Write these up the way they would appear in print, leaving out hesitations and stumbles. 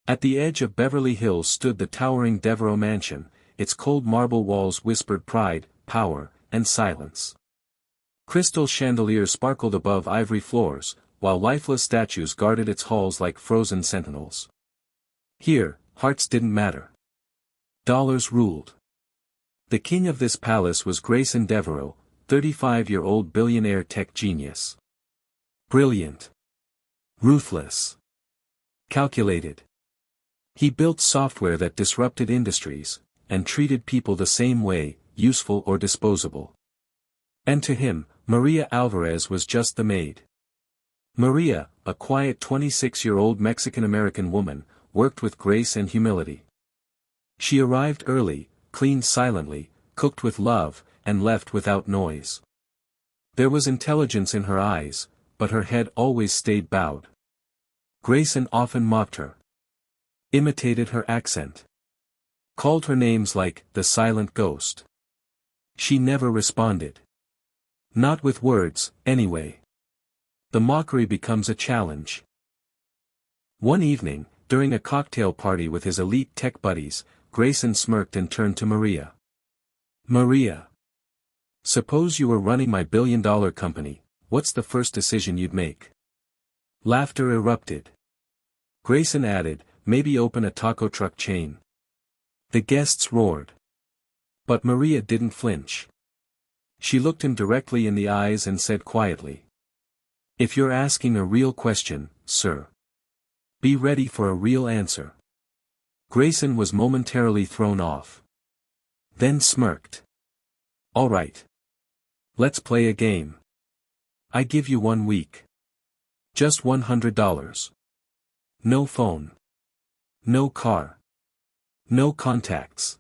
At the edge of Beverly Hills stood the towering Devereaux mansion, its cold marble walls whispered pride, power, and silence. Crystal chandeliers sparkled above ivory floors, while lifeless statues guarded its halls like frozen sentinels. Here, hearts didn't matter. Dollars ruled. The king of this palace was Grayson Devereaux, 35-year-old billionaire tech genius. Brilliant. Ruthless. Calculated. He built software that disrupted industries, and treated people the same way, useful or disposable. And to him, Maria Alvarez was just the maid. Maria, a quiet 26-year-old Mexican-American woman, worked with grace and humility. She arrived early, cleaned silently, cooked with love, and left without noise. There was intelligence in her eyes, but her head always stayed bowed. Grayson often mocked her. Imitated her accent. Called her names like the silent ghost. She never responded. Not with words, anyway. The mockery becomes a challenge. One evening, during a cocktail party with his elite tech buddies, Grayson smirked and turned to Maria. Maria. Suppose you were running my billion-dollar company, what's the first decision you'd make? Laughter erupted. Grayson added, maybe open a taco truck chain. The guests roared. But Maria didn't flinch. She looked him directly in the eyes and said quietly. If you're asking a real question, sir. Be ready for a real answer. Grayson was momentarily thrown off. Then smirked. All right. Let's play a game. I give you 1 week. Just $100. No phone. No car. No contacts.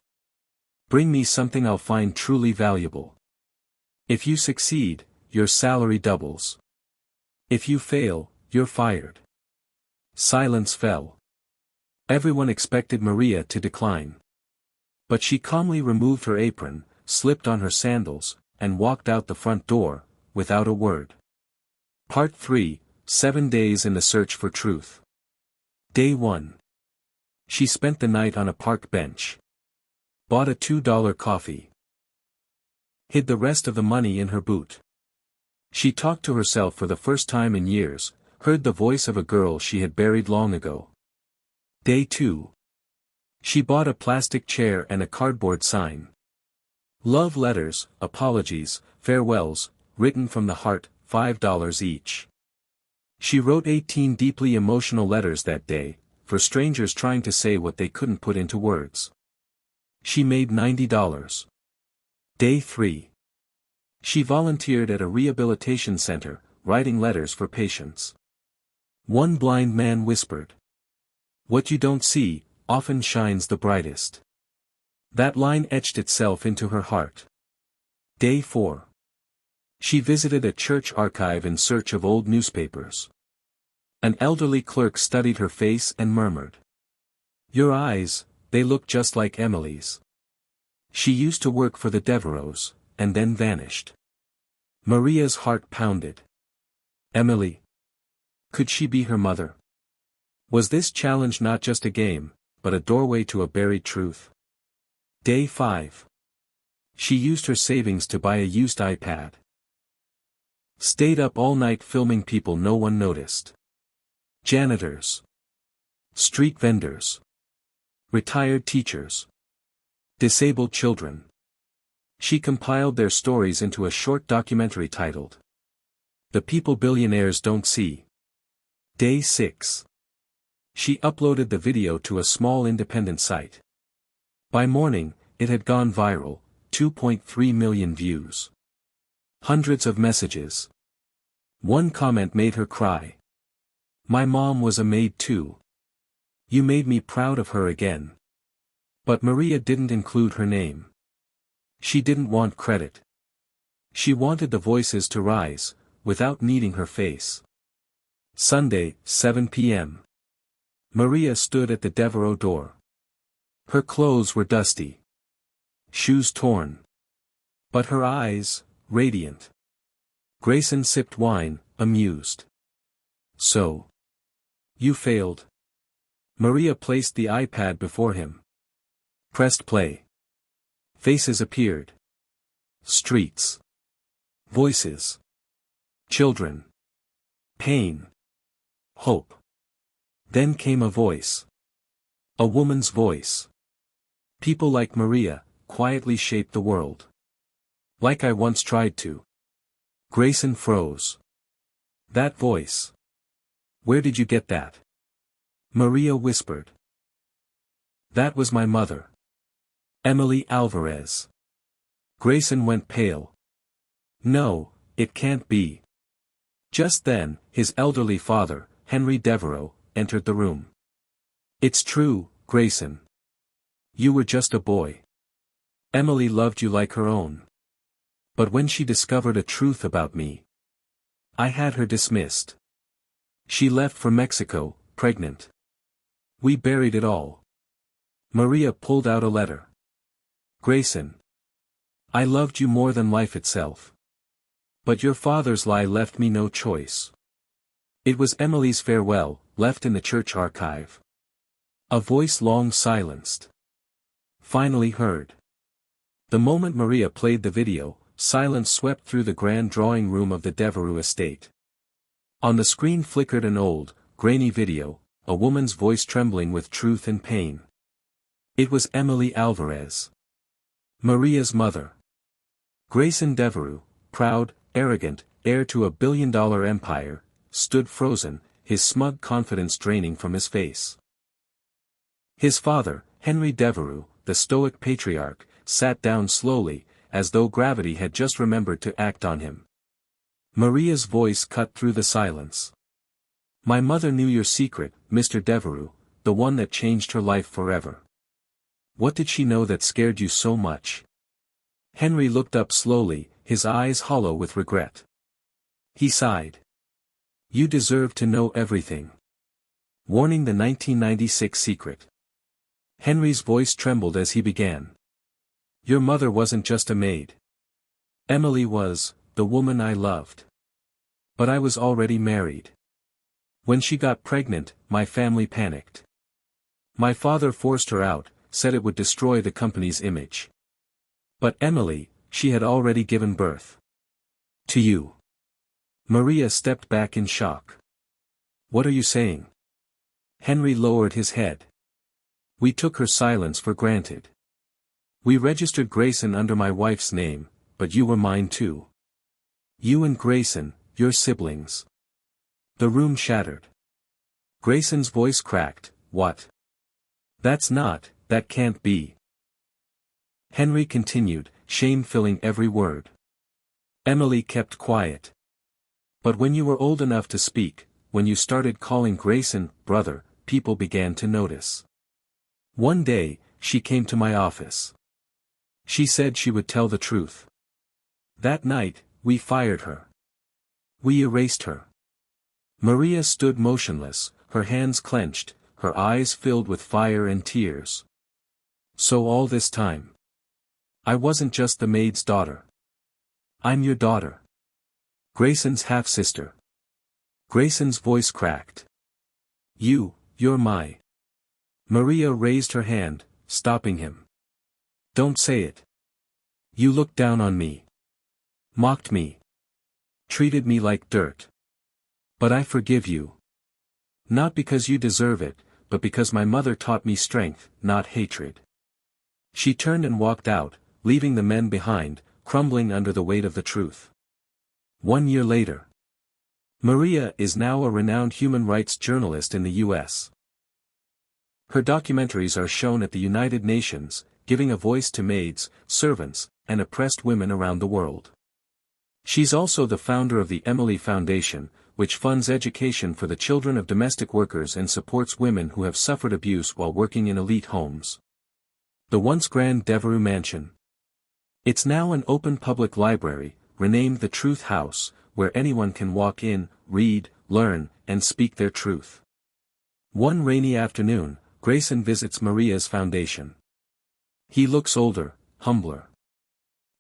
Bring me something I'll find truly valuable. If you succeed, your salary doubles. If you fail, you're fired. Silence fell. Everyone expected Maria to decline. But she calmly removed her apron, slipped on her sandals, and walked out the front door, without a word. Part 3, 7 Days in the Search for Truth. Day 1. She spent the night on a park bench. Bought a $2 coffee. Hid the rest of the money in her boot. She talked to herself for the first time in years, heard the voice of a girl she had buried long ago. Day 2. She bought a plastic chair and a cardboard sign. Love letters, apologies, farewells, written from the heart, $5 each. She wrote 18 deeply emotional letters that day, for strangers trying to say what they couldn't put into words. She made $90. Day 3. She volunteered at a rehabilitation center, writing letters for patients. One blind man whispered. What you don't see, often shines the brightest. That line etched itself into her heart. Day 4. She visited a church archive in search of old newspapers. An elderly clerk studied her face and murmured. Your eyes, they look just like Emily's. She used to work for the Devereaux, and then vanished. Maria's heart pounded. Emily. Could she be her mother? Was this challenge not just a game, but a doorway to a buried truth? Day 5. She used her savings to buy a used iPad. Stayed up all night filming people no one noticed. Janitors. Street vendors. Retired teachers. Disabled children. She compiled their stories into a short documentary titled, The People Billionaires Don't See. Day 6. She uploaded the video to a small independent site. By morning, it had gone viral, 2.3 million views. Hundreds of messages. One comment made her cry. My mom was a maid too. You made me proud of her again. But Maria didn't include her name. She didn't want credit. She wanted the voices to rise, without needing her face. Sunday, 7 p.m. Maria stood at the Devereaux door. Her clothes were dusty. Shoes torn. But her eyes, radiant. Grayson sipped wine, amused. So. You failed. Maria placed the iPad before him. Pressed play. Faces appeared. Streets. Voices. Children. Pain. Hope. Then came a voice. A woman's voice. People like Maria, quietly shaped the world. Like I once tried to. Grayson froze. That voice. Where did you get that? Maria whispered. That was my mother. Emily Alvarez. Grayson went pale. No, it can't be. Just then, his elderly father, Henry Devereaux, entered the room. It's true, Grayson. You were just a boy. Emily loved you like her own. But when she discovered a truth about me, I had her dismissed. She left for Mexico, pregnant. We buried it all. Maria pulled out a letter. Grayson. I loved you more than life itself. But your father's lie left me no choice. It was Emily's farewell, left in the church archive. A voice long silenced. Finally heard. The moment Maria played the video, silence swept through the grand drawing room of the Devereaux estate. On the screen flickered an old, grainy video, a woman's voice trembling with truth and pain. It was Emily Alvarez. Maria's mother. Grayson Devereaux, proud, arrogant, heir to a billion-dollar empire, stood frozen, his smug confidence draining from his face. His father, Henry Devereaux, the stoic patriarch, sat down slowly, as though gravity had just remembered to act on him. Maria's voice cut through the silence. My mother knew your secret, Mr. Devereaux, the one that changed her life forever. What did she know that scared you so much? Henry looked up slowly, his eyes hollow with regret. He sighed. You deserve to know everything. Warning: the 1996 secret. Henry's voice trembled as he began. Your mother wasn't just a maid. Emily was, the woman I loved. But I was already married. When she got pregnant, my family panicked. My father forced her out, said it would destroy the company's image. But Emily, she had already given birth. To you. Maria stepped back in shock. What are you saying? Henry lowered his head. We took her silence for granted. We registered Grayson under my wife's name, but you were mine too. You and Grayson, your siblings. The room shattered. Grayson's voice cracked. What? That can't be. Henry continued, shame filling every word. Emily kept quiet. But when you were old enough to speak, when you started calling Grayson brother, people began to notice. One day, she came to my office. She said she would tell the truth. That night, we fired her. We erased her. Maria stood motionless, her hands clenched, her eyes filled with fire and tears. So all this time, I wasn't just the maid's daughter. I'm your daughter. Grayson's half-sister. Grayson's voice cracked. You're my. Maria raised her hand, stopping him. Don't say it. You looked down on me. Mocked me. Treated me like dirt. But I forgive you. Not because you deserve it, but because my mother taught me strength, not hatred. She turned and walked out, leaving the men behind, crumbling under the weight of the truth. 1 year later. Maria is now a renowned human rights journalist in the U.S. Her documentaries are shown at the United Nations, giving a voice to maids, servants, and oppressed women around the world. She's also the founder of the Emily Foundation, which funds education for the children of domestic workers and supports women who have suffered abuse while working in elite homes. The once grand Devereaux Mansion. It's now an open public library, renamed the Truth House, where anyone can walk in, read, learn, and speak their truth. One rainy afternoon, Grayson visits Maria's foundation. He looks older, humbler.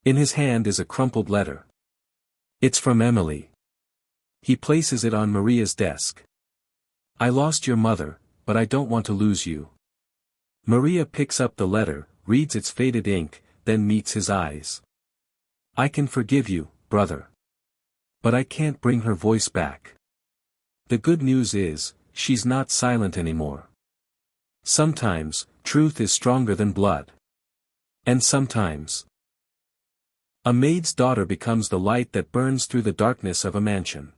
In his hand is a crumpled letter. It's from Emily. He places it on Maria's desk. I lost your mother, but I don't want to lose you. Maria picks up the letter, reads its faded ink, then meets his eyes. I can forgive you, brother. But I can't bring her voice back. The good news is, she's not silent anymore. Sometimes, truth is stronger than blood. And sometimes, a maid's daughter becomes the light that burns through the darkness of a mansion.